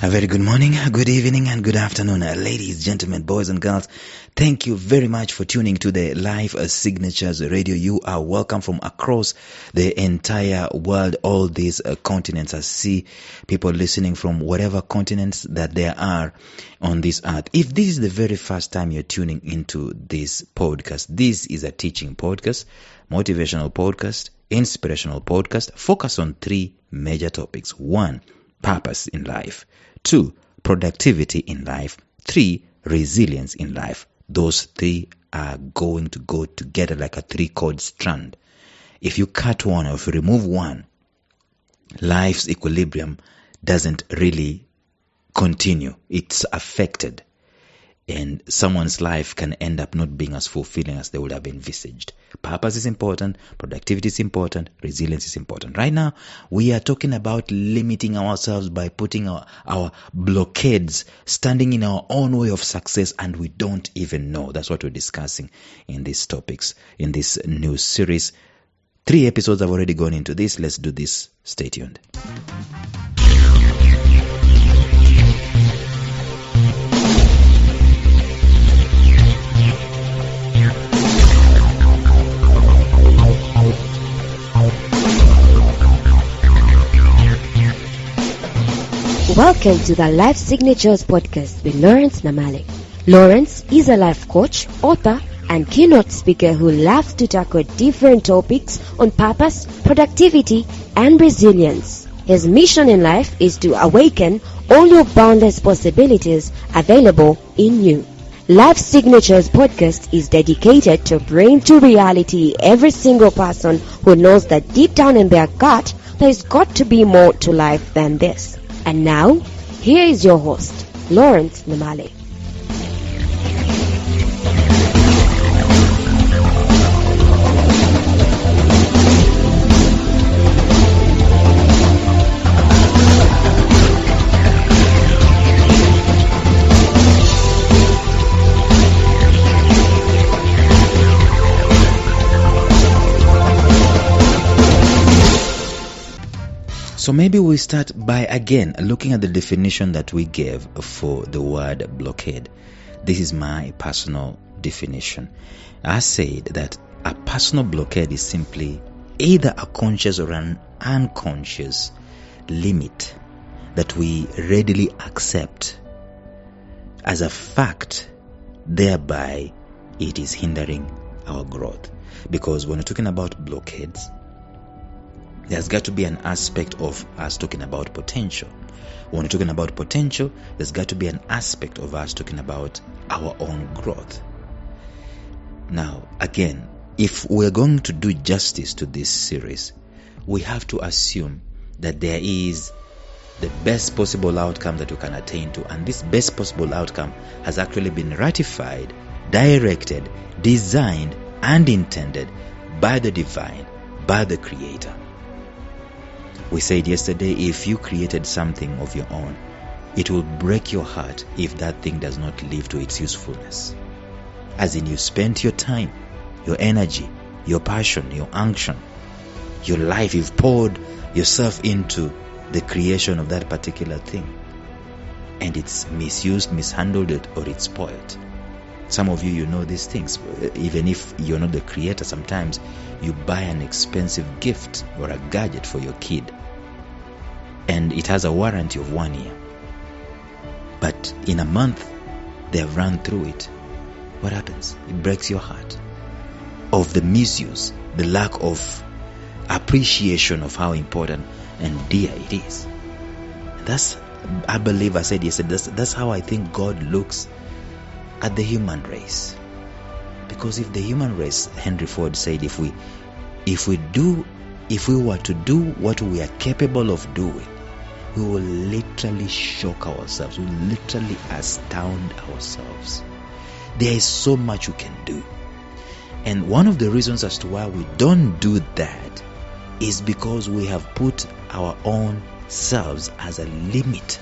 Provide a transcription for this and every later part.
A very good morning, good evening, and good afternoon, ladies, gentlemen, boys, and girls. Thank you very much for tuning to the Life Signatures Radio. You are welcome from across the entire world, all these continents. I see people listening from whatever continents that there are on this earth. If this is the very first time you're tuning into this podcast, this is a teaching podcast, motivational podcast, inspirational podcast, focus on three major topics. 1, purpose in life. 2, productivity in life. 3, resilience in life. Those three are going to go together like a three-chord strand. If you cut one or if you remove one, life's equilibrium doesn't really continue. It's affected. And someone's life can end up not being as fulfilling as they would have envisaged. Purpose is important, productivity is important, resilience is important. Right now, we are talking about limiting ourselves by putting our blockades, standing in our own way of success, and we don't even know. That's what we're discussing in these topics, in this new series. 3 episodes have already gone into this. Let's do this. Stay tuned. Welcome to the Life Signatures podcast with Lawrence Namale. Lawrence is a life coach, author, and keynote speaker who loves to tackle different topics on purpose, productivity, and resilience. His mission in life is to awaken all your boundless possibilities available in you. Life Signatures podcast is dedicated to bring to reality every single person who knows that deep down in their gut, there's got to be more to life than this. And now, here is your host, Lawrence Namale. So maybe we start by again looking at the definition that we gave for the word blockade. This is my personal definition. I said that a personal blockade is simply either a conscious or an unconscious limit that we readily accept as a fact, thereby it is hindering our growth. Because when we're talking about blockades, there's got to be an aspect of us talking about potential. When we're talking about potential, there's got to be an aspect of us talking about our own growth. Now, again, if we're going to do justice to this series, we have to assume that there is the best possible outcome that we can attain to. And this best possible outcome has actually been ratified, directed, designed, and intended by the divine, by the Creator. We said yesterday, if you created something of your own, it will break your heart if that thing does not live to its usefulness. As in, you spent your time, your energy, your passion, your unction, your life, you've poured yourself into the creation of that particular thing. And it's misused, mishandled, or it's spoiled. Some of you know these things. Even if you're not the creator, sometimes you buy an expensive gift or a gadget for your kid, and it has a warranty of 1 year. But in a month, they have run through it. What happens? It breaks your heart of the misuse, the lack of appreciation of how important and dear it is. That's, I believe I said yesterday, that's how I think God looks at the human race. Because if the human race, Henry Ford said, if we were to do what we are capable of doing, we will literally shock ourselves. We will literally astound ourselves. There is so much we can do. And one of the reasons as to why we don't do that is because we have put our own selves as a limit.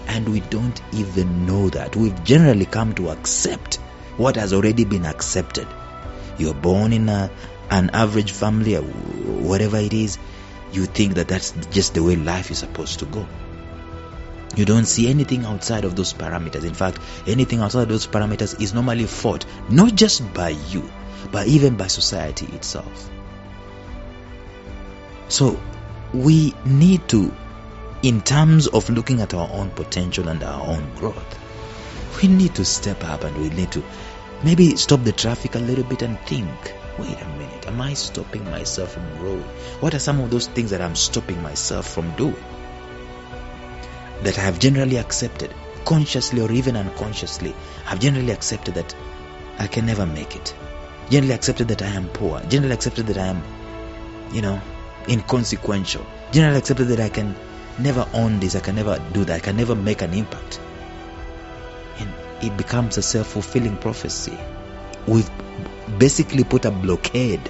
And we don't even know that. We've generally come to accept what has already been accepted. You're born in an average family, or whatever it is, you think that that's just the way life is supposed to go. You don't see anything outside of those parameters. In fact, anything outside of those parameters is normally fought, not just by you, but even by society itself. So, we need to, in terms of looking at our own potential and our own growth, we need to step up and we need to maybe stop the traffic a little bit and think, wait a minute, am I stopping myself from growing? What are some of those things that I'm stopping myself from doing? That I have generally accepted, consciously or even unconsciously, I've generally accepted that I can never make it. Generally accepted that I am poor. Generally accepted that I am, inconsequential. Generally accepted that I can never own this, I can never do that, I can never make an impact. And it becomes a self-fulfilling prophecy. We've basically put a blockade,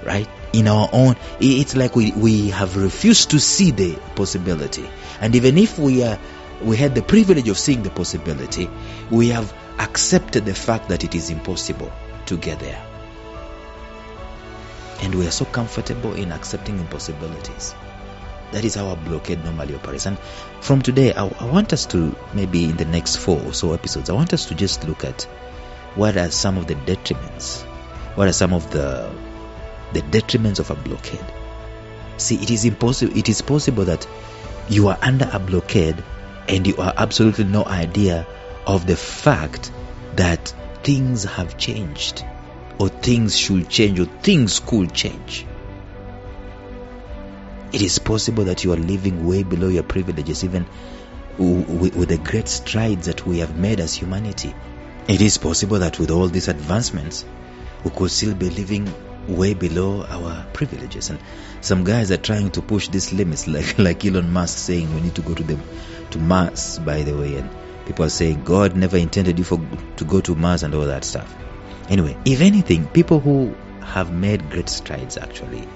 right, in our own. It's like we have refused to see the possibility. And even if we had the privilege of seeing the possibility, we have accepted the fact that it is impossible to get there. And we are so comfortable in accepting impossibilities. That is how a blockade normally operates. And from today, I want us to, maybe in the next 4 or so episodes, I want us to just look at what are some of the detriments. What are some of the detriments of a blockade? See, it is possible that you are under a blockade and you have absolutely no idea of the fact that things have changed, or things should change, or things could change. It is possible that you are living way below your privileges, even with the great strides that we have made as humanity. It is possible that with all these advancements, we could still be living way below our privileges. And some guys are trying to push these limits, like Elon Musk saying we need to go to Mars, by the way. And people are saying God never intended you to go to Mars and all that stuff. Anyway, if anything, people who have made great strides, actually,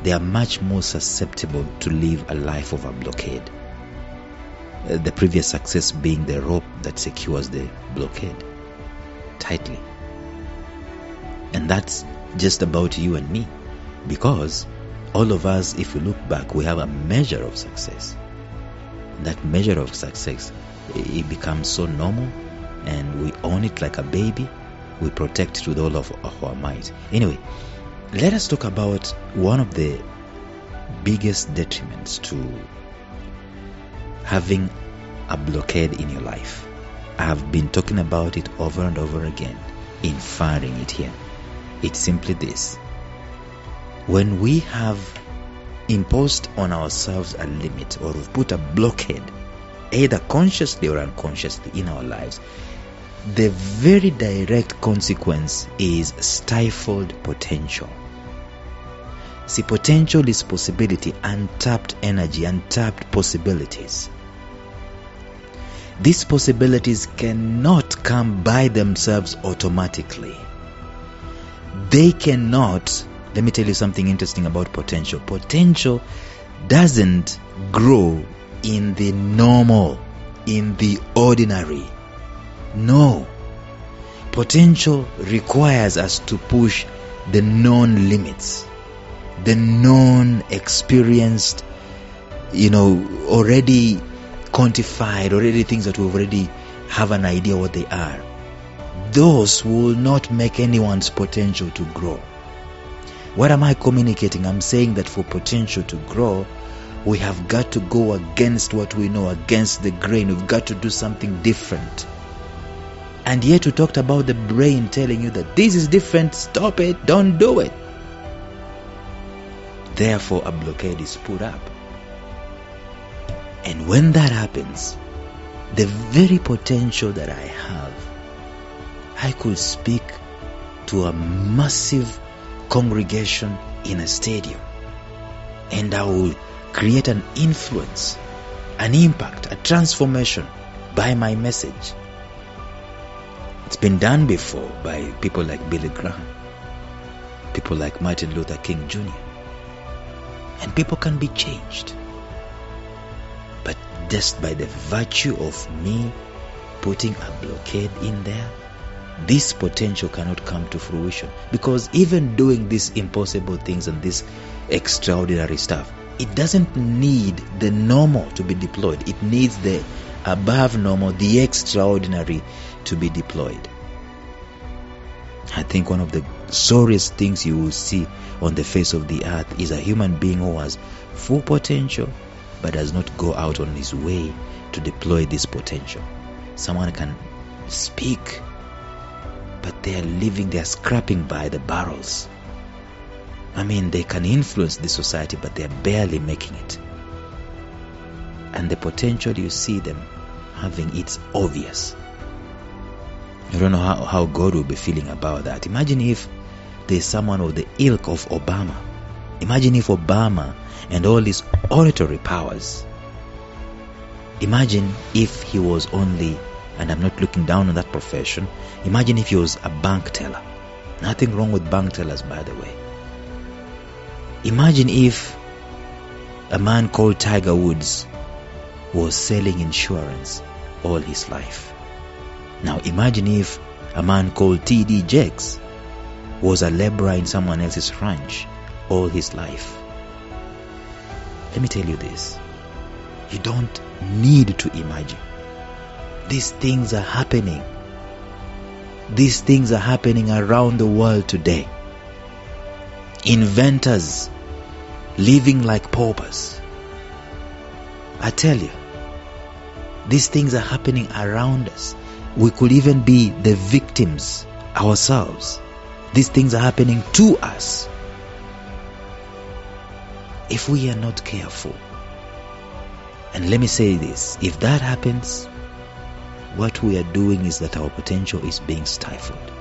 they are much more susceptible to live a life of a blockade. The previous success being the rope that secures the blockade tightly. And that's just about you and me, because all of us, if we look back, we have a measure of success. That measure of success, it becomes so normal, and we own it like a baby. We protect it with all of our might. Anyway, let us talk about one of the biggest detriments to having a blockade in your life. I have been talking about it over and over again, inferring it here. It's simply this: when we have imposed on ourselves a limit, or we've put a blockade, either consciously or unconsciously, in our lives, the very direct consequence is stifled potential. See, potential is possibility, untapped energy, untapped possibilities. These possibilities cannot come by themselves automatically. They cannot. Let me tell you something interesting about potential. Potential doesn't grow in the normal, in the ordinary. No. Potential requires us to push the known limits, the known experienced, already quantified, already things that we already have an idea what they are. Those will not make anyone's potential to grow. What am I communicating? I'm saying that for potential to grow, we have got to go against what we know, against the grain. We've got to do something different. And yet we talked about the brain telling you that this is different, stop it, don't do it. Therefore, a blockade is put up. And when that happens, the very potential that I have, I could speak to a massive congregation in a stadium, and I will create an influence, an impact, a transformation by my message. It's been done before by people like Billy Graham, people like Martin Luther King Jr. And people can be changed. But just by the virtue of me putting a blockade in there, this potential cannot come to fruition. Because even doing these impossible things and this extraordinary stuff, It doesn't need the normal to be deployed. It needs the above normal, the extraordinary to be deployed. I think one of the sorriest things you will see on the face of the earth is a human being who has full potential but does not go out on his way to deploy this potential. Someone can speak, but they are scrapping by the barrels. I mean, they can influence the society, but they are barely making it. And the potential you see them having, it's obvious. I don't know how God will be feeling about that. Imagine if there's someone of the ilk of Obama. Imagine if Obama and all his oratory powers. Imagine if he was only, and I'm not looking down on that profession, imagine if he was a bank teller. Nothing wrong with bank tellers, by the way. Imagine if a man called Tiger Woods was selling insurance all his life. Now imagine if a man called T.D. Jakes was a laborer in someone else's ranch all his life. Let me tell you this. You don't need to imagine. These things are happening. These things are happening around the world today. Inventors living like paupers. I tell you, these things are happening around us. We could even be the victims ourselves. These things are happening to us. If we are not careful, and let me say this, if that happens, what we are doing is that our potential is being stifled.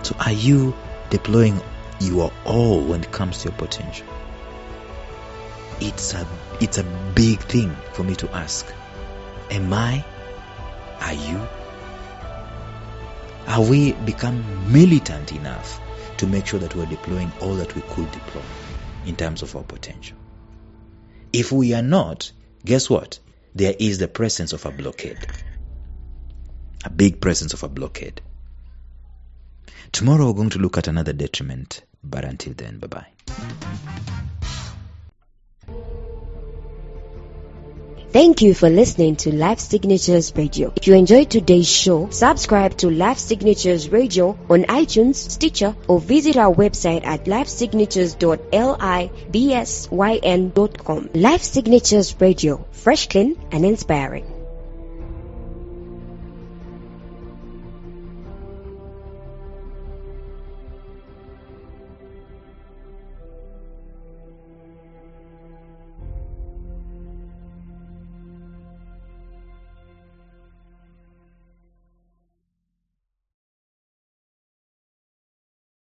So are you deploying your all when it comes to your potential? It's a big thing for me to ask. Am I? Are you? Have we become militant enough to make sure that we're deploying all that we could deploy in terms of our potential? If we are not, guess what? There is the presence of a blockade. A big presence of a blockade. Tomorrow we're going to look at another detriment. But until then, bye-bye. Thank you for listening to Life Signatures Radio. If you enjoyed today's show, subscribe to Life Signatures Radio on iTunes, Stitcher, or visit our website at lifesignatures.libsyn.com. Life Signatures Radio, fresh, clean, and inspiring.